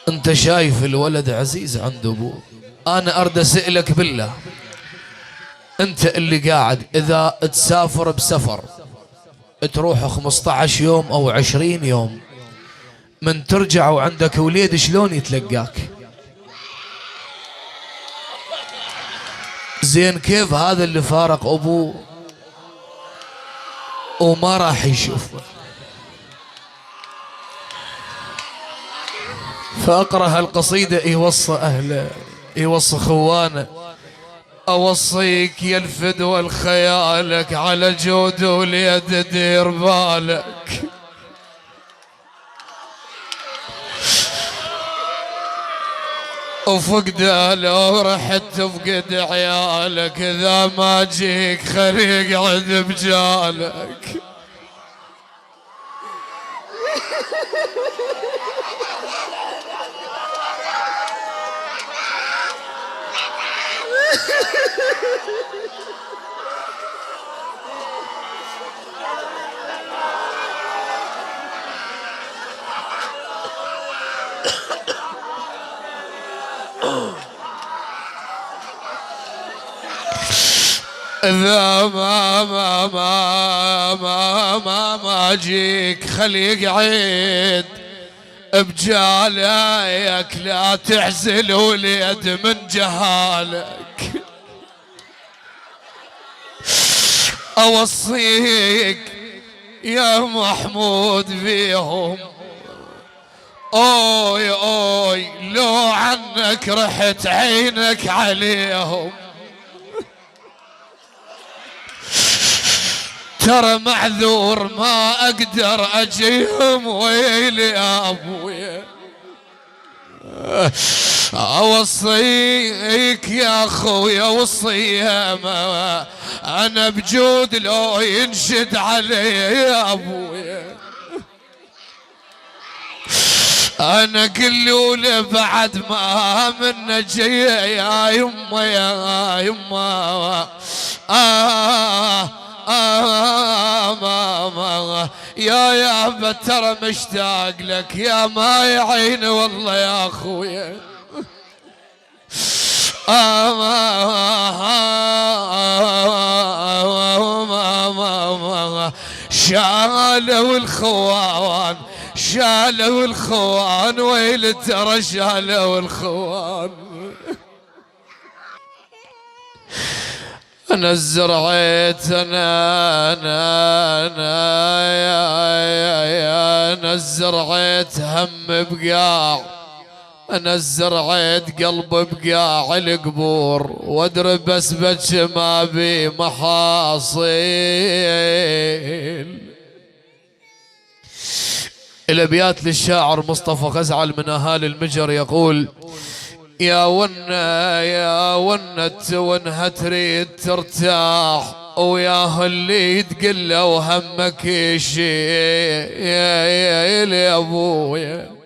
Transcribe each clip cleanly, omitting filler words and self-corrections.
انت شايف الولد عزيز عند ابوه. انا ارد اسألك بالله، انت اللي قاعد اذا تسافر بسفر تروح 15 يوم او 20 يوم، من ترجع وعندك وليد شلون يتلقاك؟ زين كيف هذا اللي فارق ابوه وما راح يشوفه؟ فاقرا هالقصيده يوصى اهله، يوصى خوانه. اوصيك يا الفدوى الخيالك، على جود وليد دير بالك. وفقده لو رحت تفقد عيالك، اذا ما جيك خليك عد بجالك. إذا ما أجيك خليك عيد بجالك، لا تحزل وليد من جهالك. أوصيك يا محمود فيهم، أوي أوي لو عنك رحت عينك عليهم. ترى معذور ما اقدر اجيهم، ويلي يا ابويا. اوصيك يا اخويا وصيه، ما انا بجود لو ينشد علي يا ابويا. انا قلوله بعد ما منا جاي يا يما يا يما. ماما يا ترى مشتاق لك يا ما يعين والله يا اخويا. شالوا الخوان، شالوا الخوان، ويل ترى شالوا الخوان. أنا الزرعيت أنا يا الزرعيت هم بقاع، أنا الزرعيت قلب بقاع القبور، وادري بس بج ما بي محاصيل. الأبيات للشاعر مصطفى غزعل من أهالي المجر يقول: يا ونة وانها تريد ترتاح، وياه اللي تقل وهمك يشيل يا ابويا.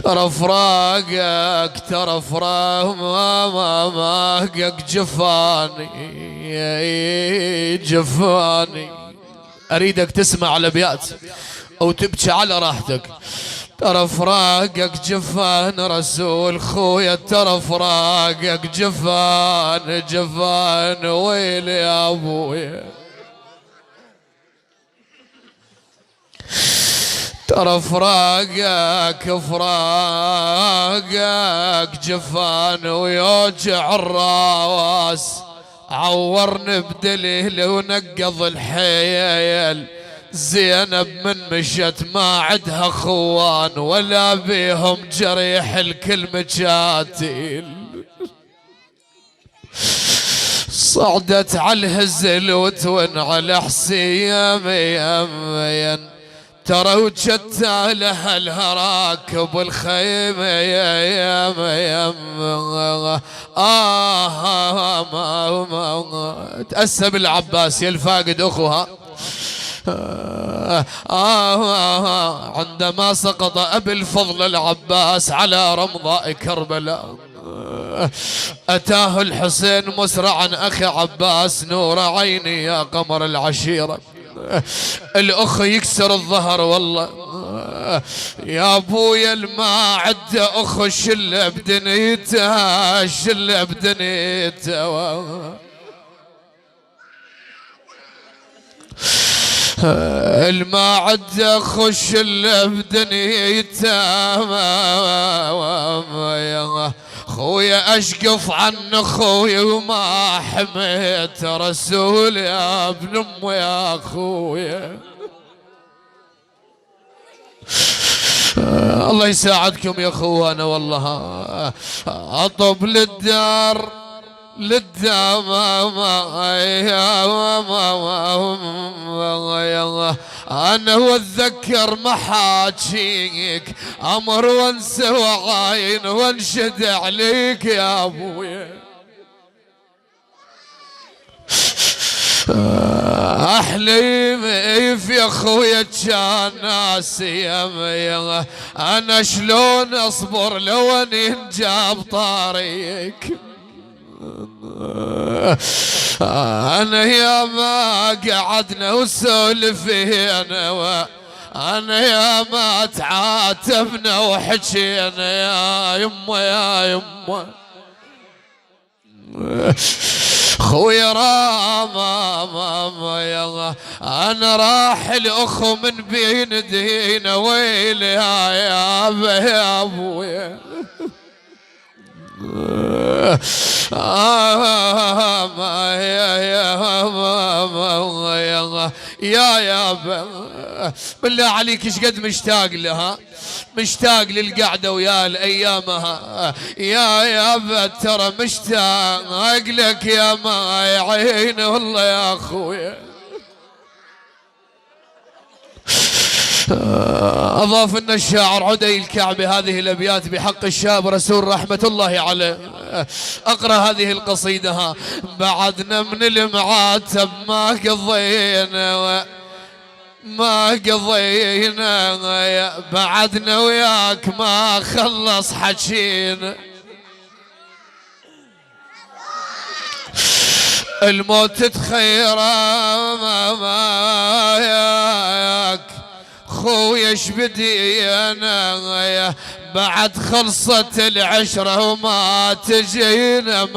ترى فراقك ترى فراقك جفاني. اريدك تسمع الابيات او تبكي على راحتك. ترى فراقك جفان رسول خويا، ترى فراقك جفان ويل يا ابويا. ترى فراقك جفان ويوجع الراس، عورني بدليل ونقض الحيل. زينب من مشت ما عدها خوان، ولا بيهم جريح الكل مجاتل. صعدت على الهزل وتون على حسين، ترى وجدت لها الهراكب الخيمة تأسى بالعباس يا الفاقد أخوها. عندما سقط أبي الفضل العباس على رمضاء كربلاء، أتاه الحسين مسرعا أخي عباس، نور عيني يا قمر العشيرة. الأخ يكسر الظهر والله، يا ابويا الما عده اخو شله بدنيته شله بدنيته الما عده اخو شله بدنيته خويا اشقف عن اخوي وما حميت رسول يا ابن امي يا اخويا. الله يساعدكم يا اخوانا والله. اطب للدار انا واتذكر محاجيك امر وانسى وعاين وانشد عليك يا ابويا. احلمي في اخويا كان ناسي انا شلون اصبر لو اني انجاب طاريك. انا يا ما قعدنا وسولفينا انا يا ما تعاتبنا وحكينا يا يمه يا يمه. خويا راما يا انا راح الاخو من بين دينا ويلي يا ابويا. يا بالله عليك ايش قد مشتاق لها مشتاق للقعده ويا الايامها يا ترى مشتاق لك يا ما عيني والله يا اخويا. أضاف أن الشاعر عدي الكعبي هذه الأبيات بحق الشاب رسول رحمة الله عليه. أقرأ هذه القصيدة. بعدنا من المعاتب ما قضينا بعدنا وياك ما خلص حكينا. الموت تخيره ما ياك خويا شبدي انا بعد خلصت العشرة وما تجينا.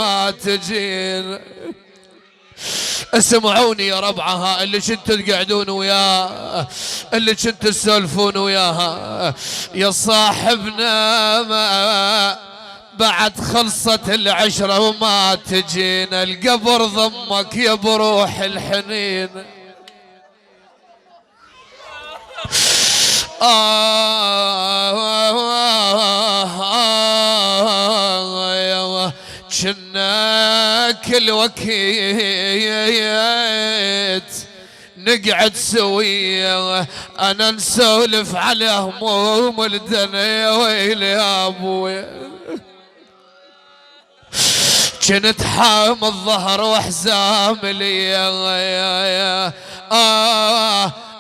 اسمعوني يا ربعها اللي كنتوا تقعدون وياه اللي كنتوا تسولفون وياها يا صاحبنا ما بعد خلصت العشرة وما تجينا. القبر ضمك يا بروح الحنين. كنا كل وكيت نقعد سوية انا نسولف على هموم الدنيا ويلي يا ابويا. كنت حام الظهر وحزام لي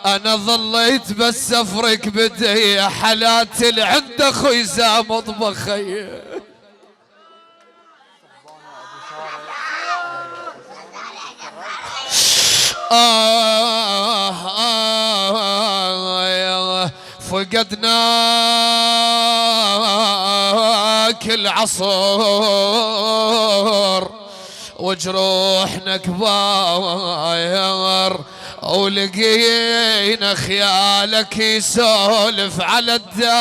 انا ظليت بس افرك بدي حالاتي اللي عند اخوي زامض بخي. فقدناك العصر وجروحنا كبار ولقينا خيالك يسولف على الداير.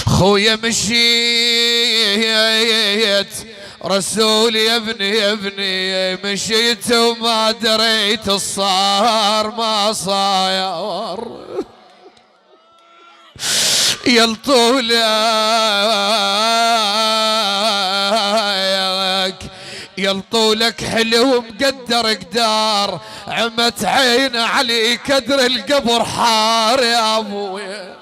خويا مشيت رسول يا ابني مشيت وما دريت الصار ما صاير. يلطولك حلو مقدر قدار عمت عين علي كدر القبر حار يا ابويا.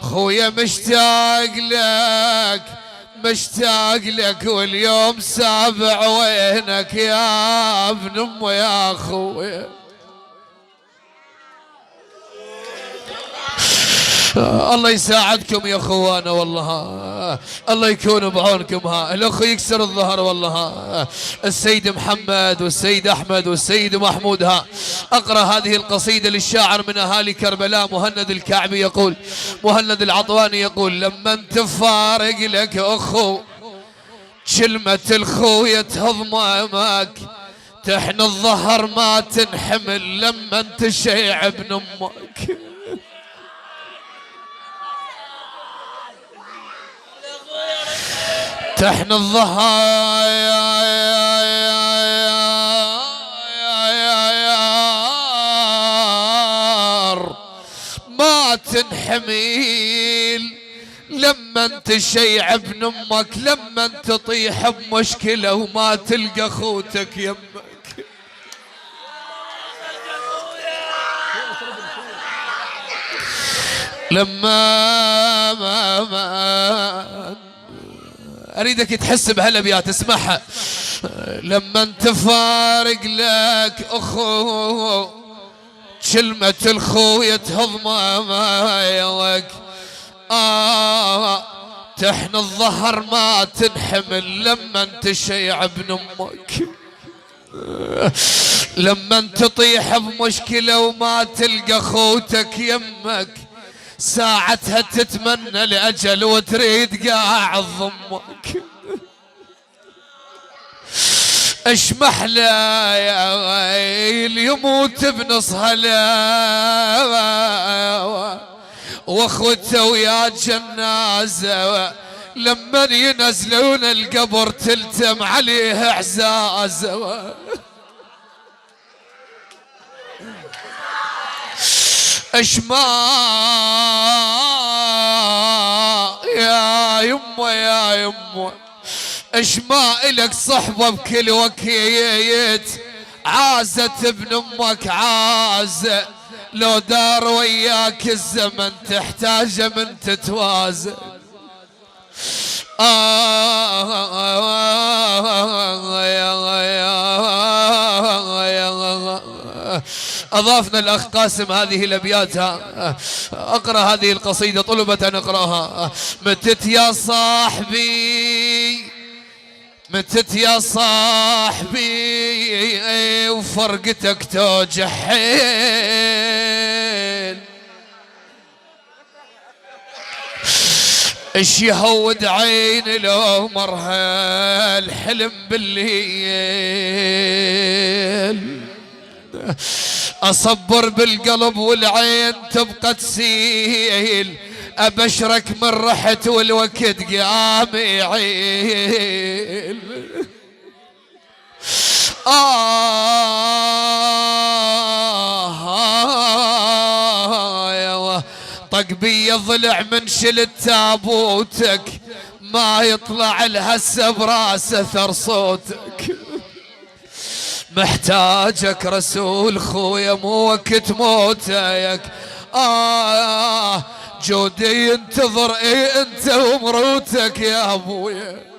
خويا مشتاق لك مشتاق لك واليوم سابع وينك يا ابن امي يا اخوي. الله يساعدكم يا اخوانا والله، الله يكون بعونكم. ها الاخ يكسر الظهر والله. ها السيد محمد والسيد احمد والسيد محمود. ها اقرا هذه القصيده للشاعر من اهالي كربلاء مهند الكعبي يقول، مهند العطواني يقول: لما انت فارق لك اخو كلمة الخوية تهضمك، تحن الظهر ما تنحمل لما انت شيع ابن امك. تحن الظهر ما تنحمل لما انت شيع ابن امك، لما انت تطيح بمشكلة وما تلقى خوتك يمك. لما ما اريدك تحس بهالابيات اسمعها. لما انت فارق لك اخو كلمة الخوية تهضمك، تحن الظهر ما تنحمل لما انت شيع ابن امك. لما انت تطيح بمشكلة وما تلقى خوتك يمك، ساعتها تتمنى الأجل وتريد قاع ضمك. اشمح لا يا ويل يموت بنصها لا، واخوته ويا جنازة لما ينزلون القبر تلتم عليه اعزازه. اشما يا يمه يا يمه، اشما الك صحبه بكل وكيت، عازت ابن امك عازه، لو دار وياك الزمن تحتاج من تتوازن. أضافنا الأخ قاسم هذه الأبيات. أقرأ هذه القصيدة طلبة أن أقرأها. متت يا صاحبي متت يا صاحبي وفرقتك توجع حيل، ايش يهود عيني لو مرها الحلم بالليل، اصبر بالقلب والعين تبقى تسيل، ابشرك من رحت والوقت قام يعيل. طق بي ضلع من شلت تابوتك، ما يطلع الهسه براسه ثر صوتك، محتاجك رسول خويا مو وقت موتك. جودي ينتظر انت ومروتك يا ابويا.